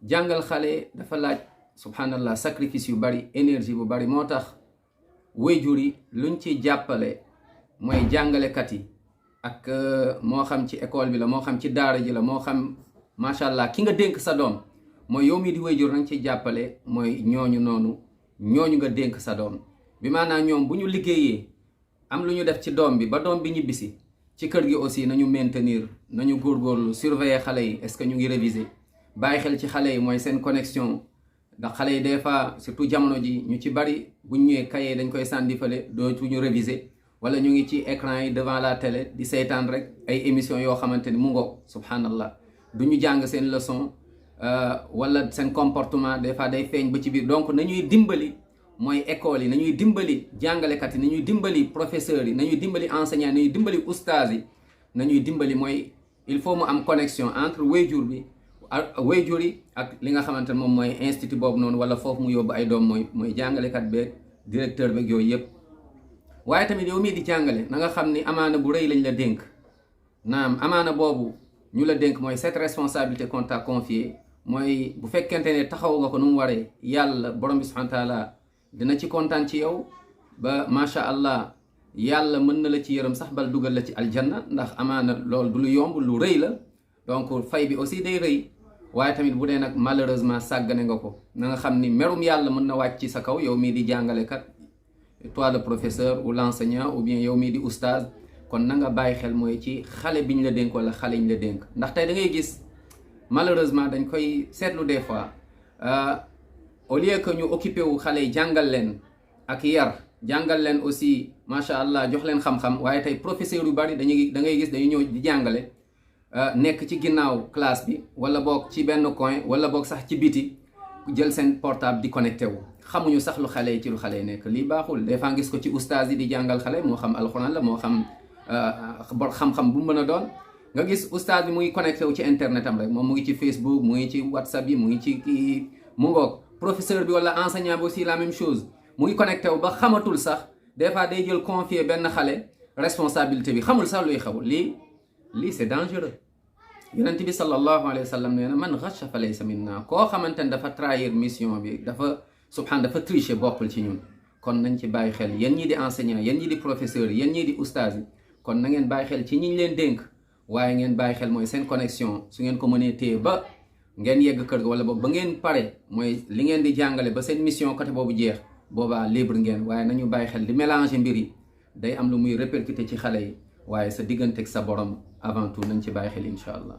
jàngal xale dafa laaj subhanallah sacrifice yu bari énergie bu bari moo tax waajur yi luñ ci jàppale mooy jàngalekat yi ak moo xam ci école bi la moo xam ci daara ji la moo xam macha allah ki nga dénk sa doom mooy yow mii di waajur nañ ci jàppale mooy ñooñu noonu ñooñu nga dénk sa doom bi maanaam ñoom bu ñu liggéeyee am lu ñu def ci doom bi ba doom bi ñibbisi ci kër gi aussi nañu maintenir nañu góorgóorlu surveiller xale yi est-ce que ñu ngi réviser bàyyi xel ci xale yi mooy seen connexion ndax xale yi des fois surtout jamono ji ñu ci bari bu ñu ñëwee cahier dañ koy sànni fële dootuñu réviser wala ñu ngi ci écran yi devant la télé di seetaan rek ay émissions yoo xamante ni mu ngoog subhanallah du ñu jàng seen leçon wala seen comportement des fois day feeñ ba ci biir donc nañuy dimbali mooy école yi nañuy dimbali jàngalekat yi nañuy dimbali professeurs yi nañuy dimbali enseignants yi nañuy dimbali oustaz yi nañuy dimbali mooy il faut mu am connexion entre waajur bi waajur yi ak li nga xamante ne moom mooy institut boobu noonu wala foofu mu yóbbu ay doom mooy jàngalekat beeg directeur beeg yooyu yëpp. waaye tamit yow mii di jàngale na nga xam ni amaana bu rëy lañ la dénk naam amaana boobu ñu la dénk mooy cette responsabilité qu'on t'a confiée mooy bu fekkente ne taxaw nga ko nu mu waree yàlla borom bi subhanahu wa taala dina ci kontaan ci yow ba macha allah yàlla mën na la ci yërëm sax bal dugal la ci aljanna ndax amaana loolu du lu yomb lu rëy la donc fay bi aussi day rëy waaye tamit bu dee nag malheureusement sàggane nga ko na nga xam ni merum yàlla mën na wàcc ci sa kaw yow mii di jàngalekat toi le professeur ou l'enseignant ou bien yow mii di oustaz kon na nga bàyyi xel mooy ci xale bi ñu la dénk wala xale ñu la dénk ndax tey da ngay gis malheureusement dañ koy seetlu des fois au lieu que ñu occupé wu xale yi jàngal leen ak yar jàngal leen aussi macha allah jox leen xam-xam waaye tey professeur yu bari da ngay gis dañuy ñëw di jàngale nekk ci ginnaaw classe bi wala boog ci benn coin wala boog sax ci biti jël seen portable di connecté wu xamuñu sax lu xale yi ci lu xale yi nekk lii baaxul des fois gis ko ci oustaz yi di jàngal xale moo xam alxuraan la moo xam xam-xam bu mu mën a doon nga gis oustaz bi mu ngi connecté wu ci internet am rek moom mu ngi ci Facebook mu ngi ci WhatsApp yi mu ngi ci kii mu ngoog professeur bi wala enseignant bi aussi la même chose mu ngi connecté wu ba xamatul sax des fois day jël confier benn xale responsabilité bi xamul sax luy xew lii c'est dangereux. yonent bi sallallahu alayhi wa sallam nee na man ghasha fa laysa minna koo xamante ne dafa trahir mission bi dafa tricher bokkul ci ñun kon nañ ci bàyyi xel yéen ñii di enseignant yéen ñii di professeurs yi yéen ñii di oustaz yi kon na ngeen bàyyi xel ci ñi ñu leen dénk waaye ngeen bàyyi xel mooy seen connexion su ngeen ko mënee téye ba ngeen yegg kër ga wala ba ngeen pare mooy li ngeen di jàngale ba seen mission côté boobu jeex boobaa libre ngeen waaye nañu bàyyi xel di mélanger mbir yi day am lu muy répercuter ci xale yi waaye sa digganteeg sa borom avant tout nañ ci bàyyi xel incha allah.